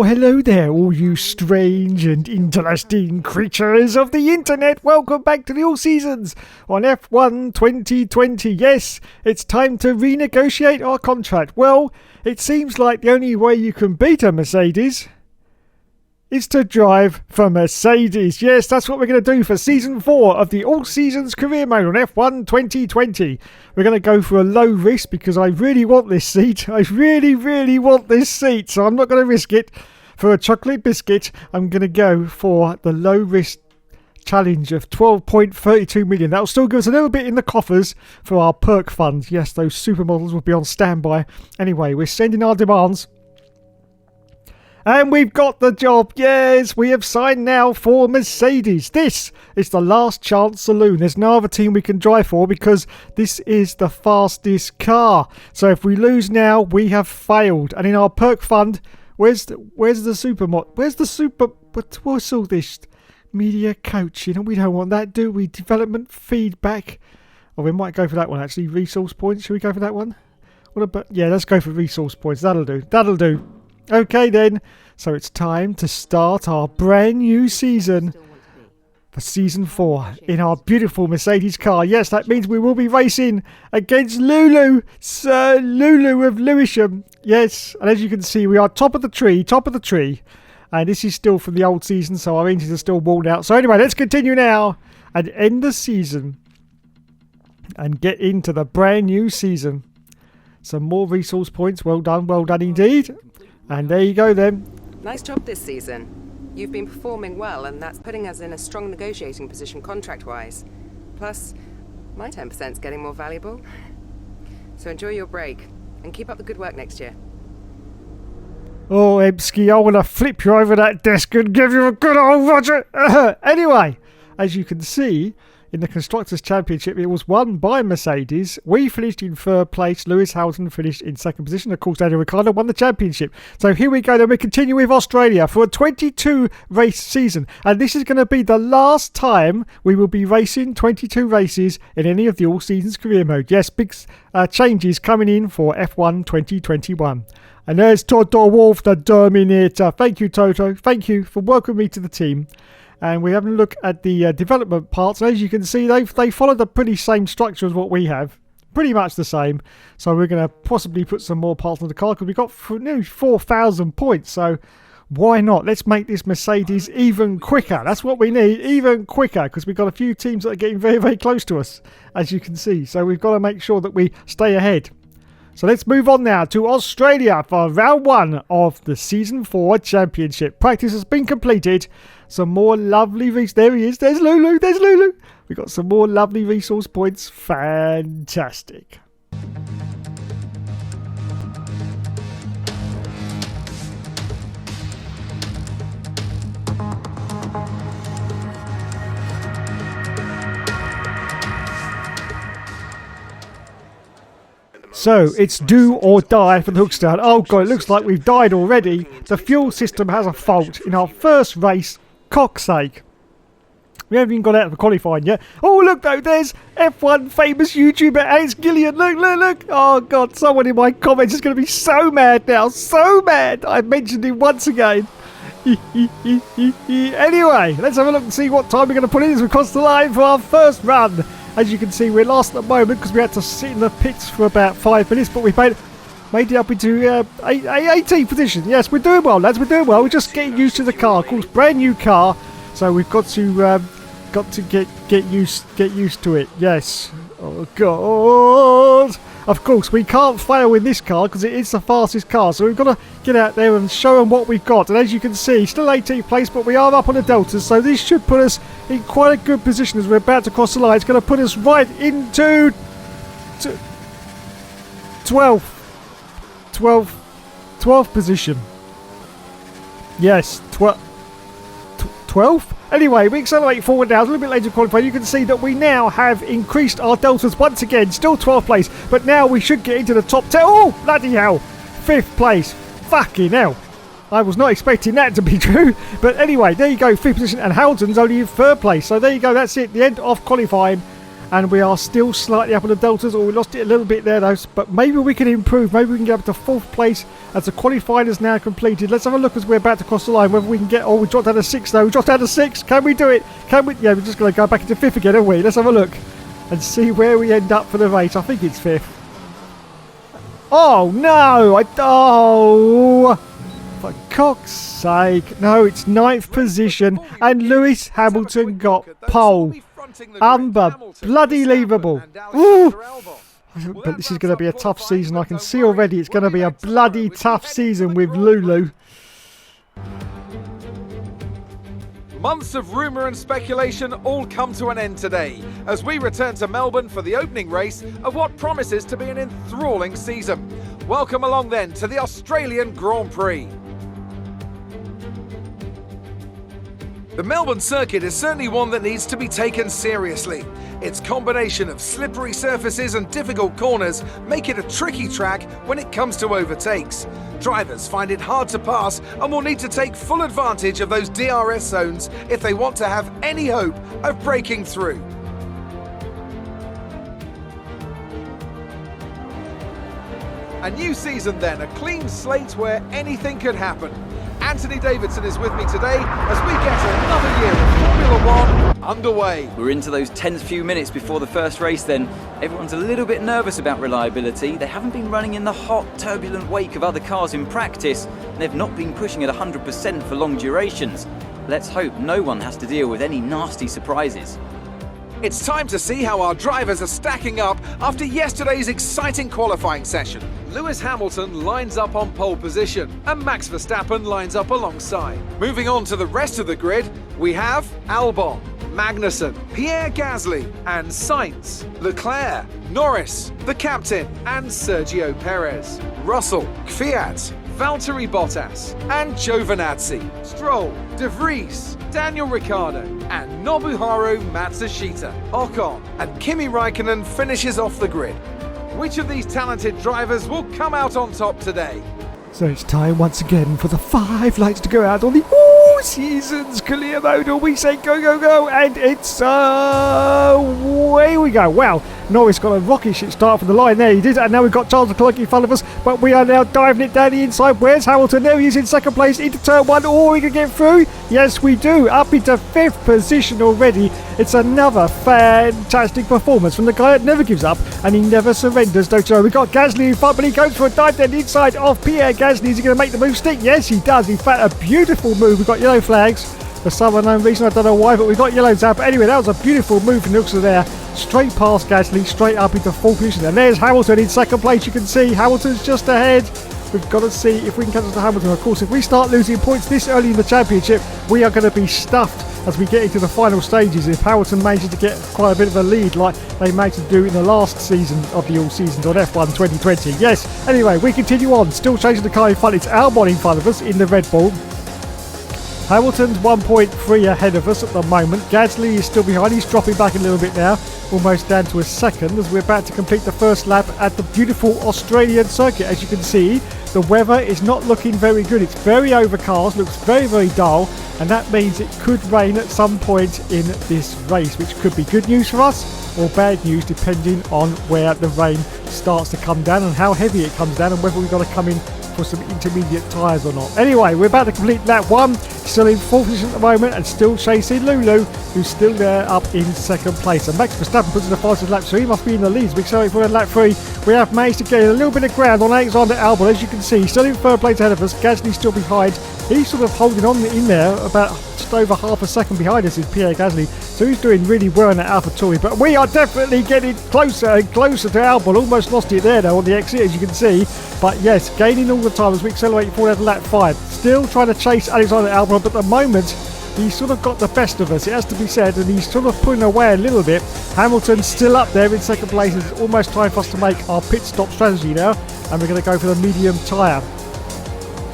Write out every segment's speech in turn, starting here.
Well, hello there, all you strange and interesting creatures of the internet. Welcome back to the All Seasons on F1 2020. Yes, it's time to renegotiate our contract. Well, it seems like the only way you can beat a Mercedes is to drive for Mercedes. Yes, that's what we're going to do for Season 4 of the All Seasons Career Mode on F1 2020. We're going to go for a low risk because I really want this seat. I really want this seat, so I'm not going to risk it for a chocolate biscuit. I'm going to go for the low risk challenge of 12.32 million. That'll still give us a little bit in the coffers for our perk fund. Yes, those supermodels will be on standby. Anyway, we're sending our demands. And we've got the job. Yes, we have signed now for Mercedes. This is the last chance saloon. There's no other team we can drive for because this is the fastest car. So if we lose now, we have failed. And in our perk fund, where's the super mod? Where's the super? What's all this media coaching? We don't want that, do we? Development feedback. Oh, we might go for that one actually. Resource points. Should we go for that one? What about? Yeah, let's go for resource points. That'll do. That'll do. Okay then, so it's time to start our brand new season for Season 4 in our beautiful Mercedes car. Yes, that means we will be racing against Lulu, Sir Lulu of Lewisham. Yes, and as you can see, we are top of the tree. And this is still from the old season, so our engines are still worn out. So anyway, let's continue now and end the season and get into the brand new season. Some more resource points. Well done indeed. And there you go then. Nice job this season. You've been performing well, and that's putting us in a strong negotiating position contract-wise. Plus, my 10%'s getting more valuable. So enjoy your break, and keep up the good work next year. Oh, Ebsky, I want to flip you over that desk and give you a good old Roger. Anyway, as you can see, in the Constructors' Championship, it was won by Mercedes. We finished in third place. Lewis Hamilton finished in second position. Of course, Daniel Ricciardo won the championship. So here we go. Then we continue with Australia for a 22 race season. And this is going to be the last time we will be racing 22 races in any of the All Seasons Career Mode. Yes, big changes coming in for F1 2021. And there's Toto Wolff, the Terminator. Thank you, Toto. Thank you for welcoming me to the team. And we're having a look at the development parts. And as you can see, they follow the pretty same structure as what we have. Pretty much the same. So we're going to possibly put some more parts on the car because we've got nearly 4,000 points. So why not? Let's make this Mercedes even quicker. That's what we need, even quicker, because we've got a few teams that are getting very close to us, as you can see. So we've got to make sure that we stay ahead. So let's move on now to Australia for round 1 of the Season 4 Championship. Practice has been completed. Some more lovely there he is. There's Lulu. We've got some more lovely resource points. Fantastic. So, it's do or die for the Hookstone. Oh god, it looks like we've died already. The fuel system has a fault in our first race. Cock's sake. We haven't even got out of the qualifying yet. Oh, look though, there's F1 famous YouTuber Alex Gillian. Look. Oh god, someone in my comments is going to be so mad now. So mad. I've mentioned him once again. Anyway, let's have a look and see what time we're going to put in as we cross the line for our first run. As you can see, we're last at the moment because we had to sit in the pits for about 5 minutes, but we made it up into 18th position. Yes, we're doing well, lads. We're doing well. We're just getting used to the car. Of course, brand new car, so we've got to get used to it. Yes. Oh god. Of course, we can't fail in this car because it is the fastest car. So we've got to get out there and show them what we've got. And as you can see, still 18th place, but we are up on the deltas. So this should put us in quite a good position as we're about to cross the line. It's going to put us right into 12th position. Yes, 12th? Anyway, we accelerate forward now. A little bit later qualifying. You can see that we now have increased our deltas once again. Still 12th place, but now we should get into the top 10. Oh, bloody hell. 5th place. Fucking hell. I was not expecting that to be true. But anyway, there you go. 5th position. And Hamilton's only in 3rd place. So there you go. That's it. The end of qualifying. and we are still slightly up on the deltas, or we lost it a little bit there though, but maybe we can improve. Maybe we can get up to 4th place as the qualifying is now completed. Let's have a look as we're about to cross the line, whether we can get... Oh, we dropped down to 6 though. We dropped down to 6. Can we do it? Can we? Yeah, we're just going to go back into 5th again, aren't we? Let's have a look and see where we end up for the race. I think it's 5th. Oh no! Oh, for cock's sake! No, it's 9th position, and Lewis Hamilton got pole. Bloody leavable. Ooh. But this is going to be a tough season. I can see already it's going to be a bloody tough season with Lulu. Months of rumour and speculation all come to an end today as we return to Melbourne for the opening race of what promises to be an enthralling season. Welcome along then to the Australian Grand Prix. The Melbourne circuit is certainly one that needs to be taken seriously. Its combination of slippery surfaces and difficult corners make it a tricky track when it comes to overtakes. Drivers find it hard to pass and will need to take full advantage of those DRS zones if they want to have any hope of breaking through. A new season then, a clean slate where anything could happen. Anthony Davidson is with me today as we get another year of Formula 1 underway. We're into those tense few minutes before the first race then. Everyone's a little bit nervous about reliability. They haven't been running in the hot, turbulent wake of other cars in practice, and they've not been pushing at 100% for long durations. Let's hope no one has to deal with any nasty surprises. It's time to see how our drivers are stacking up after yesterday's exciting qualifying session. Lewis Hamilton lines up on pole position and Max Verstappen lines up alongside. Moving on to the rest of the grid, we have Albon, Magnussen, Pierre Gasly and Sainz, Leclerc, Norris, the captain and Sergio Perez, Russell, Kvyat, Valtteri Bottas and Giovinazzi, Stroll, De Vries, Daniel Ricciardo and Nobuharu Matsushita. Ocon and Kimi Raikkonen finishes off the grid. Which of these talented drivers will come out on top today? So it's time once again for the 5 lights to go out on the season's clear mode. And we say go, go, go. And it's away we go. Well, Norris got a rocket ship start from the line there. He did. And now we've got Charles Leclerc in front of us. But we are now diving it down the inside. Where's Hamilton? There he is in 2nd place into turn 1. Oh, we can get through. Yes, we do. Up into 5th position already. It's another fantastic performance from the guy that never gives up. And he never surrenders, don't you know? We've got Gasly in front, but he goes for a dive down the inside of Pierre Gasly. Is he going to make the move stick? Yes, he does. In fact, a beautiful move. We've got yellow flags for some unknown reason. I don't know why, but we've got yellows out. But anyway, that was a beautiful move from Nilsson there. Straight past Gasly, straight up into 4th position. And there's Hamilton in 2nd place. You can see Hamilton's just ahead. We've got to see if we can catch up to Hamilton. Of course, if we start losing points this early in the championship, we are going to be stuffed as we get into the final stages. If Hamilton manages to get quite a bit of a lead like they managed to do in the last season of the all-seasons on F1 2020. Yes, anyway, we continue on. Still chasing the car in front. It's Albon in front of us in the Red Bull. Hamilton's 1.3 ahead of us at the moment. Gasly is still behind. He's dropping back a little bit now, almost down to a 2nd as we're about to complete the first lap at the beautiful Australian circuit. As you can see, the weather is not looking very good. It's very overcast, looks very, very dull, and that means it could rain at some point in this race, which could be good news for us or bad news depending on where the rain starts to come down and how heavy it comes down and whether we've got to come in for some intermediate tyres or not. Anyway, we're about to complete lap 1, still in 4th position at the moment and still chasing Lulu, who's still there up in 2nd place. And Max Verstappen puts in the fastest lap, so he must be in the lead. We accelerate for lap 3. We have managed to gain a little bit of ground on Alexander Albon, as you can see, still in 3rd place ahead of us. Gasly still behind. He's sort of holding on in there, about just over half a second behind us is Pierre Gasly, so he's doing really well in that AlphaTauri. But we are definitely getting closer and closer to Albon. Almost lost it there though on the exit, as you can see. But yes, gaining all the time as we accelerate forward to lap 5. Still trying to chase Alexander Albon, but at the moment he's sort of got the best of us, it has to be said, and he's sort of pulling away a little bit. Hamilton's still up there in 2nd place. It's almost time for us to make our pit stop strategy now, and we're going to go for the medium tyre.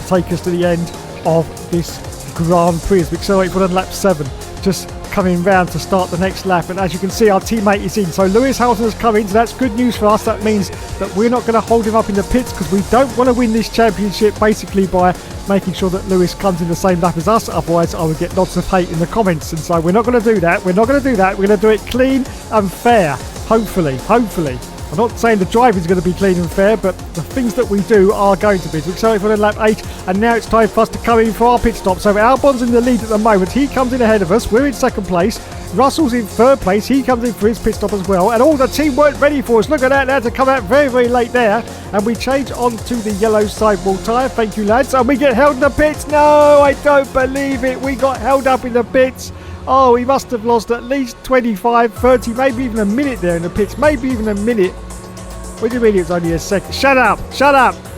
Take us to the end of this Grand Prix as we accelerate for lap 7. Just coming round to start the next lap, and as you can see, our teammate is in. So Lewis Hamilton has come in, so that's good news for us. That means that we're not going to hold him up in the pits because we don't want to win this championship basically by making sure that Lewis comes in the same lap as us. Otherwise I would get lots of hate in the comments, and so we're not going to do that. We're not going to do that. We're going to do it clean and fair. Hopefully. I'm not saying the driving's going to be clean and fair, but the things that we do are going to be. So excited for the lap 8, and now it's time for us to come in for our pit stop. So Albon's in the lead at the moment. He comes in ahead of us. We're in second place. Russell's in third place. He comes in for his pit stop as well. And all the team weren't ready for us. Look at that. They had to come out very, very late there. And we change onto the yellow sidewall tyre. Thank you, lads. And we get held in the pits. No, I don't believe it. We got held up in the pits. Oh, he must have lost at least 25, 30, maybe even a minute there in the pits. Maybe even a minute. What do you mean it's only a second? Shut up!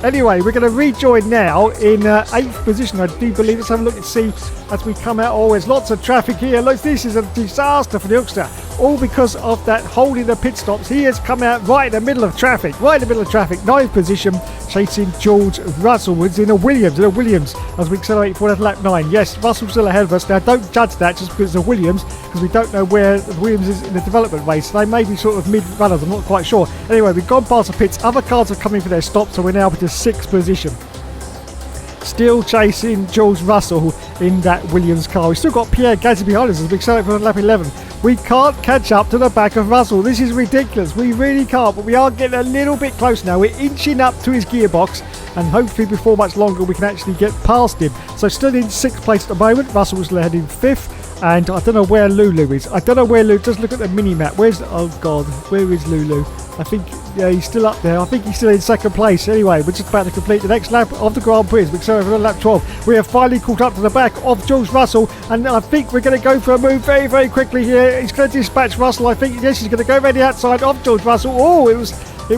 Anyway, we're going to rejoin now in 8th position, I do believe. Let's have a look and see as we come out. Oh, there's lots of traffic here. Look, this is a disaster for the Hookster. All because of that hole in the pit stops. He has come out right in the middle of traffic. 9th position, chasing George Russell. It's in a Williams, as we accelerate forward at lap 9. Yes, Russell's still ahead of us. Now, don't judge that just because it's a Williams, because we don't know where the Williams is in the development race. They may be sort of mid-runners, I'm not quite sure. Anyway, we've gone past the pits. Other cars are coming for their stop, so we're now up to 6th position. Still chasing George Russell in that Williams car. We've still got Pierre Gasly behind us as we accelerate for lap 11. We can't catch up to the back of Russell. This is ridiculous. We really can't, but we are getting a little bit close now. We're inching up to his gearbox, and hopefully before much longer we can actually get past him. So still in 6th place at the moment. Russell's heading in 5th, and I don't know where Lulu is. Just look at the mini-map. Oh God, where is Lulu? I think, yeah, he's still up there. I think he's still in 2nd place. Anyway, we're just about to complete the next lap of the Grand Prix. We're accelerating on lap 12. We have finally caught up to the back of George Russell, and I think we're going to go for a move very, very quickly here. He's going to dispatch Russell. I think, yes, he's going to go around the outside of George Russell. Oh, it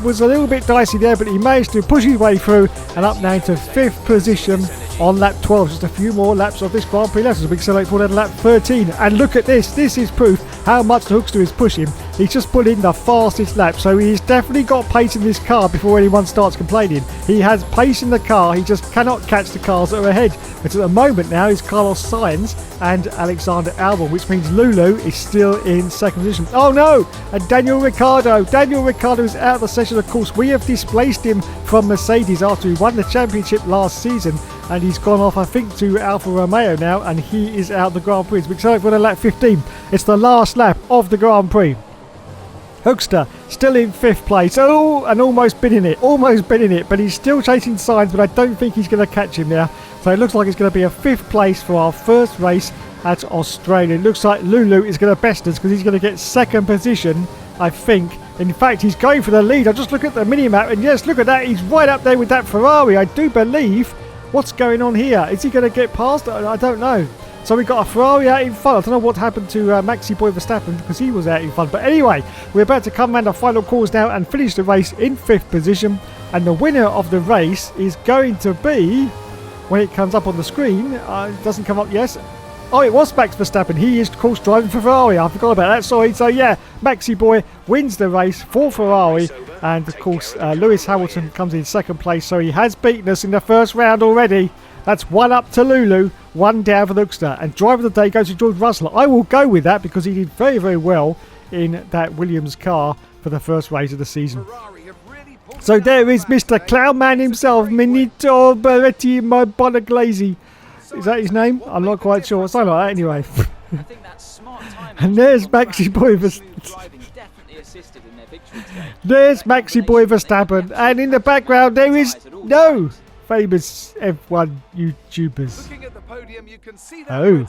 was a little bit dicey there, but he managed to push his way through, and up now to 5th position on lap 12. Just a few more laps of this Grand Prix left as we accelerate forward at lap 13. And look at this. This is proof how much the Hookster is pushing. He's just put in the fastest lap, so he's definitely got pace in this car before anyone starts complaining. He has pace in the car, he just cannot catch the cars that are ahead. But at the moment now it's Carlos Sainz and Alexander Albon, which means Lulu is still in 2nd position. Oh no! And Daniel Ricciardo is out of the session. Of course, we have displaced him from Mercedes after he won the championship last season, and he's gone off, I think, to Alfa Romeo now, and he is out of the Grand Prix. We're excited for the lap 15. It's the last lap of the Grand Prix. Hookster still in 5th place. Oh, and almost been in it, but he's still chasing Sainz, but I don't think he's going to catch him now. So it looks like it's going to be a 5th place for our first race at Australia. It looks like Lulu is going to best us because he's going to get 2nd position, I think. In fact, he's going for the lead. I just look at the mini-map, and yes, look at that. He's right up there with that Ferrari, I do believe. What's going on here? Is he going to get past? I don't know. So we got a Ferrari out in front. I don't know what happened to Maxi Boy Verstappen because he was out in front. But anyway, we're about to come around the final course now and finish the race in 5th position. And the winner of the race is going to be, when it comes up on the screen, it doesn't come up, yes. Oh, it was Max Verstappen. He is, of course, driving for Ferrari. I forgot about that. Sorry. So, yeah, Maxi Boy wins the race for Ferrari. And, of course, Lewis Hamilton comes in 2nd place. So he has beaten us in the first round already. That's 1 up to Lulu, 1 down for the Hookster. And driver of the day goes to George Russell. I will go with that because he did very, very well in that Williams car for the first race of the season. So there is Mr. Clownman himself, Minito Beretti Bonaglazzi. Is that his name? I'm not quite sure. Something like that anyway. And there's Maxi Boy Verstappen. And in the background there is no famous F1 YouTubers. Oh.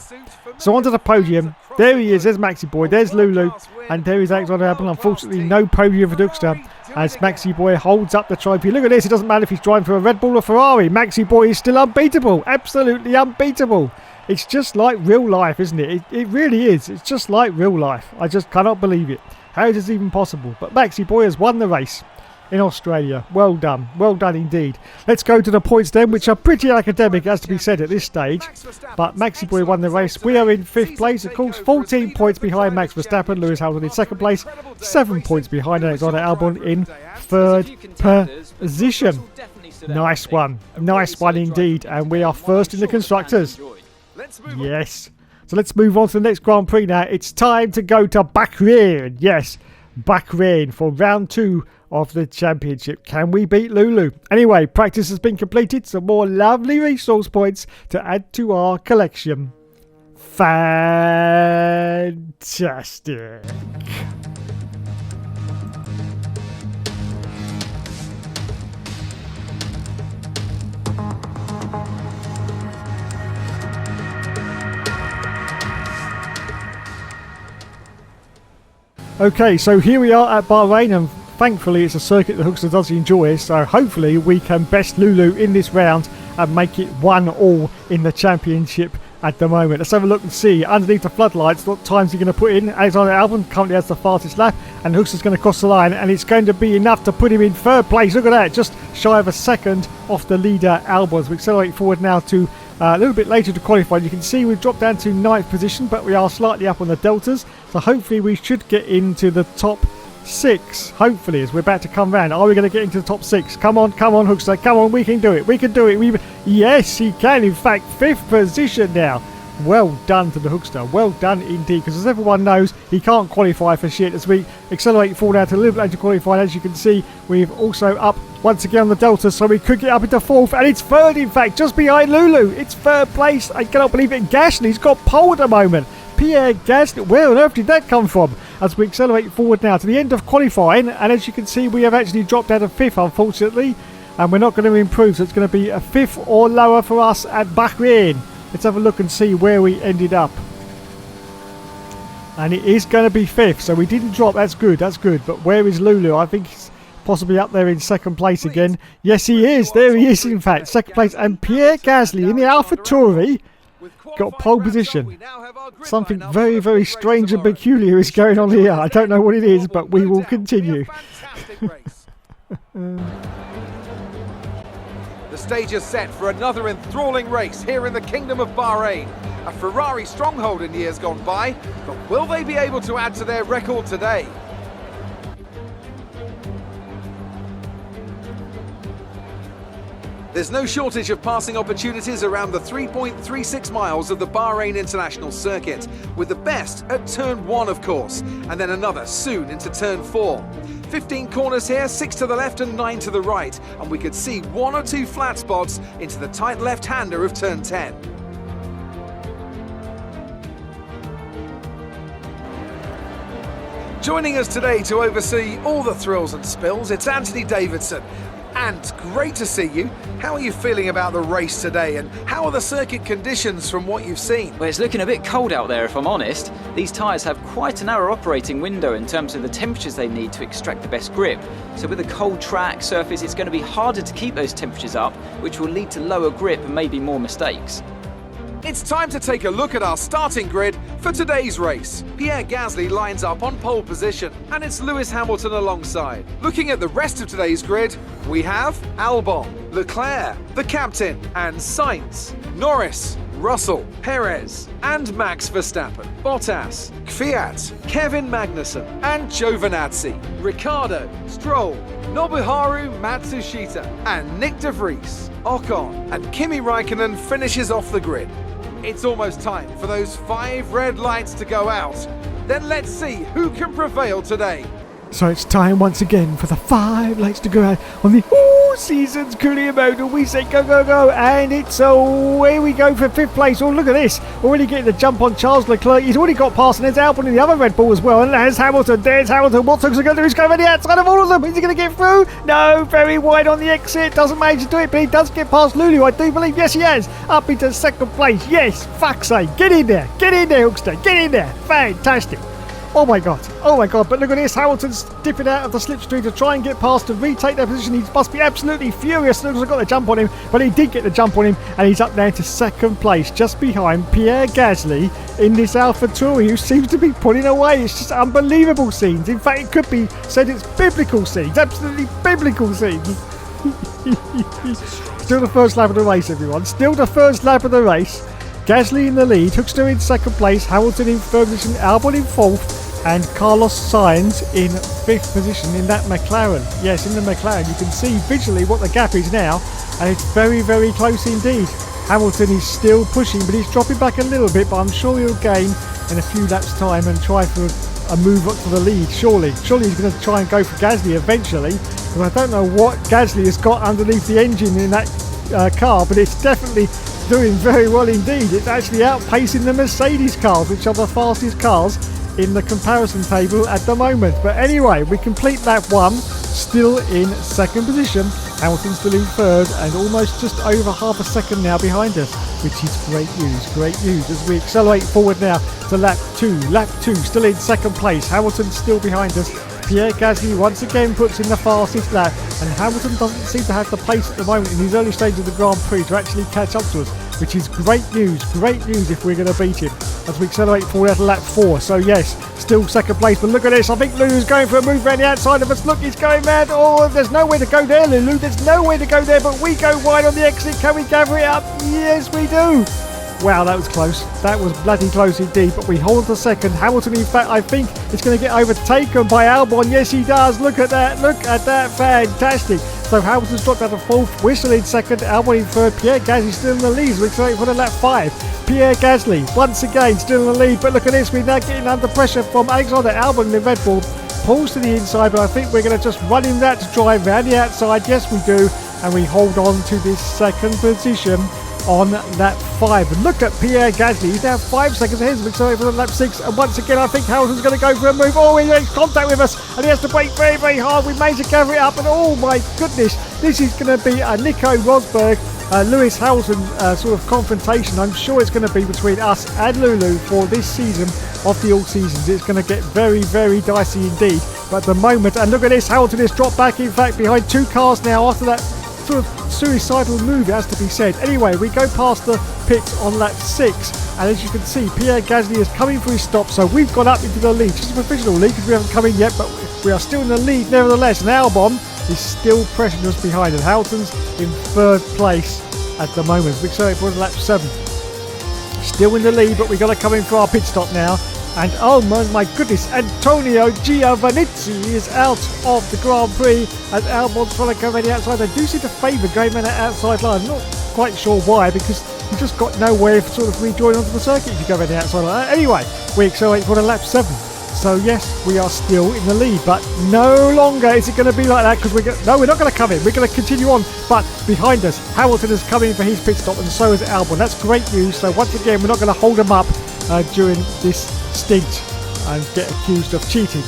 So onto the podium. There he is. There's Maxi Boy. There's Lulu. And there is Alexander Albon. Unfortunately, no podium for Hookster as Maxi Boy holds up the trophy. Look at this. It doesn't matter if he's driving for a Red Bull or Ferrari. Maxi Boy is still unbeatable. Absolutely unbeatable. It's just like real life, isn't it? It really is. It's just like real life. I just cannot believe it. How is this even possible? But Maxi Boy has won the race in Australia. Well done. Well done indeed. Let's go to the points then, which are pretty academic, as to be said at this stage. But Maxi Boy won the race. We are in 5th place, of course. 14 points behind Max Verstappen. Lewis Hamilton in 2nd place. 7 points behind Alexander Albon in 3rd position. Nice one. Nice one indeed. And we are first in the Constructors. Yes. So let's move on to the next Grand Prix now. It's time to go to Bahrain. Yes, Bahrain for round 2 of the championship. Can we beat Lulu? Anyway, practice has been completed. Some more lovely resource points to add to our collection. Fantastic. Okay, so here we are at Bahrain, and thankfully it's a circuit that Hookster does enjoy, so hopefully we can best Lulu in this round and make it 1-1 in the championship at the moment. Let's have a look and see underneath the floodlights what times he's going to put in. Alexander Albon currently has the fastest lap, and Hookster's going to cross the line, and it's going to be enough to put him in third place. Look at that, just shy of a second off the leader Albon. As we accelerate forward now to a little bit later to qualify. You can see we've dropped down to 9th position, but we are slightly up on the deltas, so hopefully we should get into the top 6, hopefully, as we're about to come round. Are we going to get into the top 6? Come on, Hookster, come on, we can do it, yes, he can, in fact, 5th position now. Well done to the Hookster, well done indeed, because as everyone knows, he can't qualify for shit. As we accelerate forward out to a little bit later qualifying, as you can see, we've also up once again on the delta, so we could get up into 4th, and it's 3rd, in fact, just behind Lulu. It's 3rd place. I cannot believe it. Gasly's got pole at the moment. Pierre Gasly, where on earth did that come from? As we accelerate forward now to the end of qualifying, and as you can see, we have actually dropped out of 5th, unfortunately, and we're not going to improve, so it's going to be a 5th or lower for us at Bahrain. Let's have a look and see where we ended up. And it is going to be 5th, so we didn't drop. That's good, but where is Lulu? I think he's possibly up there in 2nd place again. Yes, he is. There he is, in fact, 2nd place. And Pierre Gasly in the AlphaTauri got pole position. Something very, very strange and peculiar is going on here. I don't know what it is, but we will continue. The stage is set for another enthralling race here in the Kingdom of Bahrain. A Ferrari stronghold in years gone by, but will they be able to add to their record today? There's no shortage of passing opportunities around the 3.36 miles of the Bahrain International Circuit, with the best at turn 1, of course, and then another soon into turn 4. 15 corners here, 6 to the left and 9 to the right, and we could see 1 or 2 flat spots into the tight left-hander of turn 10. Joining us today to oversee all the thrills and spills, it's Anthony Davidson. And great to see you. How are you feeling about the race today, and how are the circuit conditions from what you've seen? Well, it's looking a bit cold out there, if I'm honest. These tyres have quite a narrow operating window in terms of the temperatures they need to extract the best grip. So with a cold track surface, it's going to be harder to keep those temperatures up, which will lead to lower grip and maybe more mistakes. It's time to take a look at our starting grid for today's race. Pierre Gasly lines up on pole position, and it's Lewis Hamilton alongside. Looking at the rest of today's grid, we have Albon, Leclerc, the captain, and Sainz, Norris, Russell, Perez, and Max Verstappen, Bottas, Kvyat, Kevin Magnussen, and Giovinazzi, Ricciardo, Stroll, Nobuharu Matsushita, and Nick de Vries. Ocon and Kimi Raikkonen finishes off the grid. It's almost time for those 5 red lights to go out. Then let's see who can prevail today. So it's time once again for the 5 lights to go out on the all-seasons career mode, and we say go, go, go, and it's away we go for 5th place. Oh, look at this, already getting the jump on Charles Leclerc. He's already got past, and there's Albon in the other Red Bull as well, and there's Hamilton. What's Hookster going to do? He's going on the outside of all of them. Is he going to get through? No, very wide on the exit, doesn't manage to do it, but he does get past Lulu, I do believe. Yes, he has, up into 2nd place. Yes, fuck's sake, get in there, Hookster, get in there, fantastic. Oh my god, but look at this, Hamilton's dipping out of the slipstream to try and get past to retake their position. He must be absolutely furious. Looks like got the jump on him, but he did get the jump on him, and he's up there to 2nd place, just behind Pierre Gasly in this AlphaTauri, who seems to be pulling away. It's just unbelievable scenes. In fact, it could be said it's biblical scenes, absolutely biblical scenes. Still the first lap of the race, everyone, still the first lap of the race. Gasly in the lead, Hookster in 2nd place, Hamilton in 3rd position, Albon in 4th, and Carlos Sainz in 5th position in that McLaren. Yes, in the McLaren. You can see visually what the gap is now, and it's very, very close indeed. Hamilton is still pushing, but he's dropping back a little bit, but I'm sure he'll gain in a few laps' time and try for a move up to the lead, surely. Surely he's going to try and go for Gasly eventually, because I don't know what Gasly has got underneath the engine in that car, but it's definitely doing very well indeed. It's actually outpacing the Mercedes cars, which are the fastest cars in the comparison table at the moment. But anyway, we complete lap 1, still in 2nd position. Hamilton still in 3rd, and almost just over half a second now behind us. which is great news as we accelerate forward now to lap 2. Lap 2, still in second place. Hamilton still behind us. Pierre Gasly once again puts in the fastest lap, and Hamilton doesn't seem to have the pace at the moment in his early stage of the Grand Prix to actually catch up to us, which is great news if we're going to beat him as we accelerate forward out to lap 4. So yes, still second place, but look at this, I think Lulu's going for a move around the outside of us. Look, he's going mad. Oh, there's nowhere to go there, Lulu, there's nowhere to go there, but we go wide on the exit. Can we gather it up? Yes, we do. Wow, that was close. That was bloody close indeed, but we hold the second. Hamilton, in fact, I think is going to get overtaken by Albon. Yes, he does. Look at that. Fantastic. So Hamilton's dropped out of fourth. We're still in second. Albon in third. Pierre Gasly still in the lead. We're excited for the lap 5. Pierre Gasly, once again, still in the lead. But look at this. We're now getting under pressure from Alexander Albon in the Red Bull. Pulls to the inside, but I think we're going to just run him that to drive around the outside. Yes, we do. And we hold on to this second position on lap 5. And look at Pierre Gasly, he's now 5 seconds ahead of Victoria for lap 6, and once again I think Hamilton's going to go for a move. Oh, he makes contact with us and he has to brake very, very hard. We managed to gather it up, and oh my goodness, this is going to be a Nico Rosberg Lewis Hamilton sort of confrontation. I'm sure it's going to be between us and Lulu for this season of the all seasons. It's going to get very, very dicey indeed. But at the moment, and look at this, Hamilton has dropped back, in fact, behind 2 cars now after that sort of suicidal move, it has to be said. Anyway, we go past the pits on lap 6, and as you can see, Pierre Gasly is coming for his stop, so we've got up into the lead. Just a provisional lead because we haven't come in yet, but we are still in the lead nevertheless. And Albon is still pressing us behind, and Hamilton's in 3rd place at the moment. We're sorry for lap 7. Still in the lead, but we've got to come in for our pit stop now. And oh my goodness, Antonio Giovinazzi is out of the Grand Prix as Albon's trying to go around the outside. They do seem to favour going around that outside line. I'm not quite sure why, because you just got nowhere to sort of rejoin onto the circuit if you go around the outside line. Anyway, we accelerate for the lap 7. So yes, we are still in the lead, but no longer is it going to be like that, because we're not going to come in. We're going to continue on, but behind us, Hamilton has come in for his pit stop, and so has Albon. That's great news. So once again, we're not going to hold them up during this stint and get accused of cheating.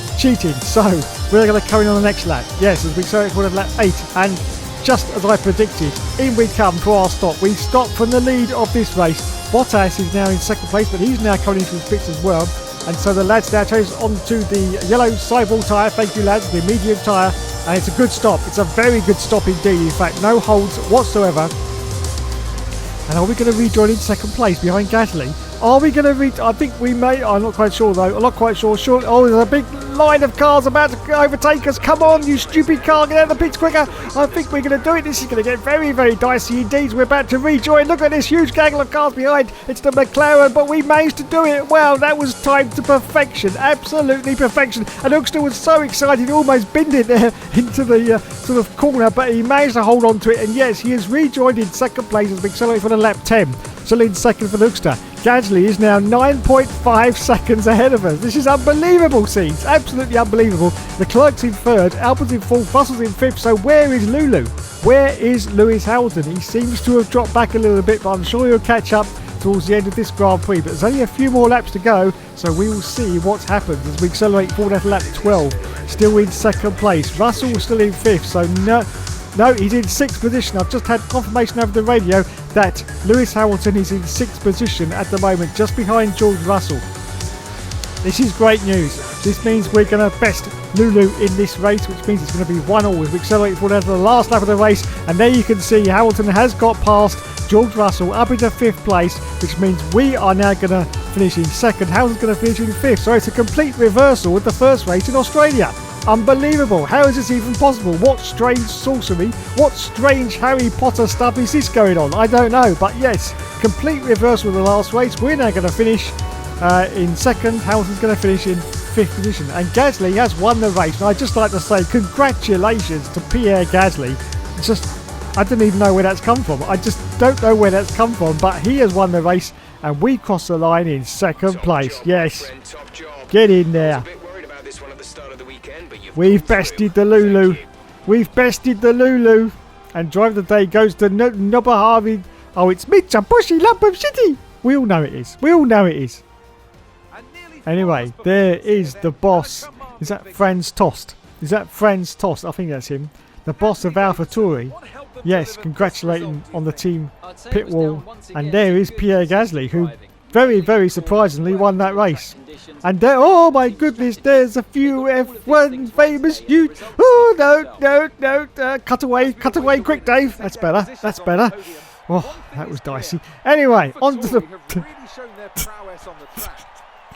So we're going to come in on the next lap. Yes, as we saw it for lap 8, and just as I predicted, in we come for our stop. We stop from the lead of this race. Bottas is now in 2nd place, but he's now coming into his pits as well. And so the lads now change onto the yellow sidewall tyre. Thank you, lads, the medium tyre, and it's a good stop. It's a very good stop indeed. In fact, no holds whatsoever. And are we going to rejoin in 2nd place behind Gasly? Are we going to I think we may. I'm not quite sure though. I'm not quite sure. Oh, there's a big line of cars about to overtake us. Come on, you stupid car. Get out of the pits quicker. I think we're going to do it. This is going to get very, very dicey indeed. We're about to rejoin. Look at this huge gaggle of cars behind. It's the McLaren, but we managed to do it. Wow, that was timed to perfection. Absolutely perfection. And Hookster was so excited, he almost binned it there into the sort of corner, but he managed to hold on to it. And yes, he has rejoined in 2nd place as we accelerate for the lap 10. Still in 2nd for Hookster. Gasly is now 9.5 seconds ahead of us. This is unbelievable scenes. Absolutely unbelievable. The Clerk's in 3rd, Albon's in 4th, Russell's in 5th. So where is Lulu? Where is Lewis Hamilton? He seems to have dropped back a little bit, but I'm sure he'll catch up towards the end of this Grand Prix. But there's only a few more laps to go, so we will see what happens as we accelerate forward at lap 12. Still in 2nd place. Russell was still in 5th, so no, he's in 6th position. I've just had confirmation over the radio that Lewis Hamilton is in 6th position at the moment, just behind George Russell. This is great news. This means we're going to best Lulu in this race, which means it's going to be 1-1 as we accelerate forward to the last lap of the race. And there you can see Hamilton has got past George Russell up into 5th place, which means we are now going to finish in 2nd. Hamilton's going to finish in 5th. So it's a complete reversal with the first race in Australia. Unbelievable. How is this even possible? What strange sorcery, what strange Harry Potter stuff is this going on? I don't know, but yes, complete reversal of the last race. We're now going to finish in 2nd. Hamilton's going to finish in 5th position, and Gasly has won the race. And I'd just like to say congratulations to Pierre Gasly. I don't even know where that's come from. I just don't know where that's come from, but he has won the race, and we cross the line in 2nd place. Yes, get in there. We've bested the Lulu. We've bested the Lulu. And drive the day goes to Nobuharu. Oh, it's Mitsubishi Lump of City. We all know it is. We all know it is. Anyway, there is the boss. Is that Franz Tost? Is that Franz Tost? I think that's him. The boss of AlphaTauri. Yes, congratulating on the team pit wall. And there is Pierre Gasly, who very, very surprisingly won that race. And there, oh my goodness, there's a few F1 famous youths. Oh, no. Cut away, quick, Dave. That's better, Oh, that was dicey. Anyway, on to the...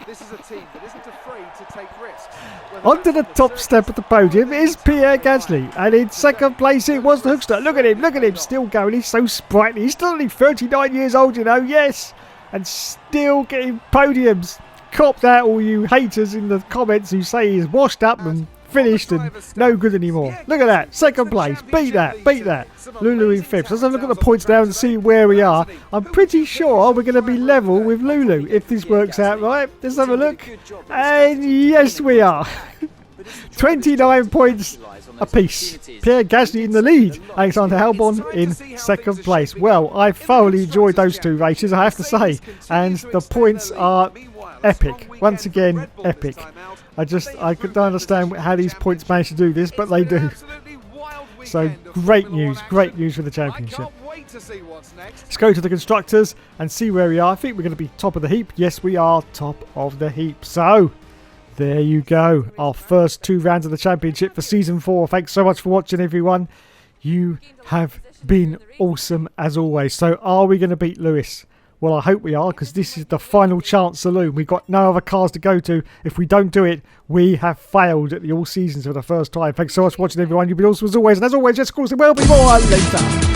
This is a team that isn't afraid to take risks. Onto the top step of the podium is Pierre Gasly, and in second place it was the Hookster. Look at him, still going. He's so sprightly. He's still only 39 years old, you know, yes, and still getting podiums. Cop that, all you haters in the comments who say he's washed up and finished and no good anymore. Look at that, second place. Beat that. Lulu in fifth. So let's have a look at the points now and see where we are. I'm pretty sure we're going to be level with Lulu if this works out right. Let's have a look. And yes, we are. 29 points apiece. Pierre Gasly in the lead. Alexander Albon in second place. Well, I thoroughly enjoyed those two races, I have to say. And the points are epic. Once again, epic. I don't understand how these points manage to do this, but they do. So great news for the championship. Let's go to the constructors and see where we are. I think we're going to be top of the heap. Yes, we are top of the heap. So there you go. Our first 2 rounds of the championship for season 4. Thanks so much for watching, everyone. You have been awesome as always. So are we going to beat Lewis? Well, I hope we are, because this is the final chance saloon. We've got no other cars to go to. If we don't do it, we have failed at the All Seasons for the first time. Thanks so much for watching, everyone. You've been awesome as always. And as always, yes, of course, there will be more later.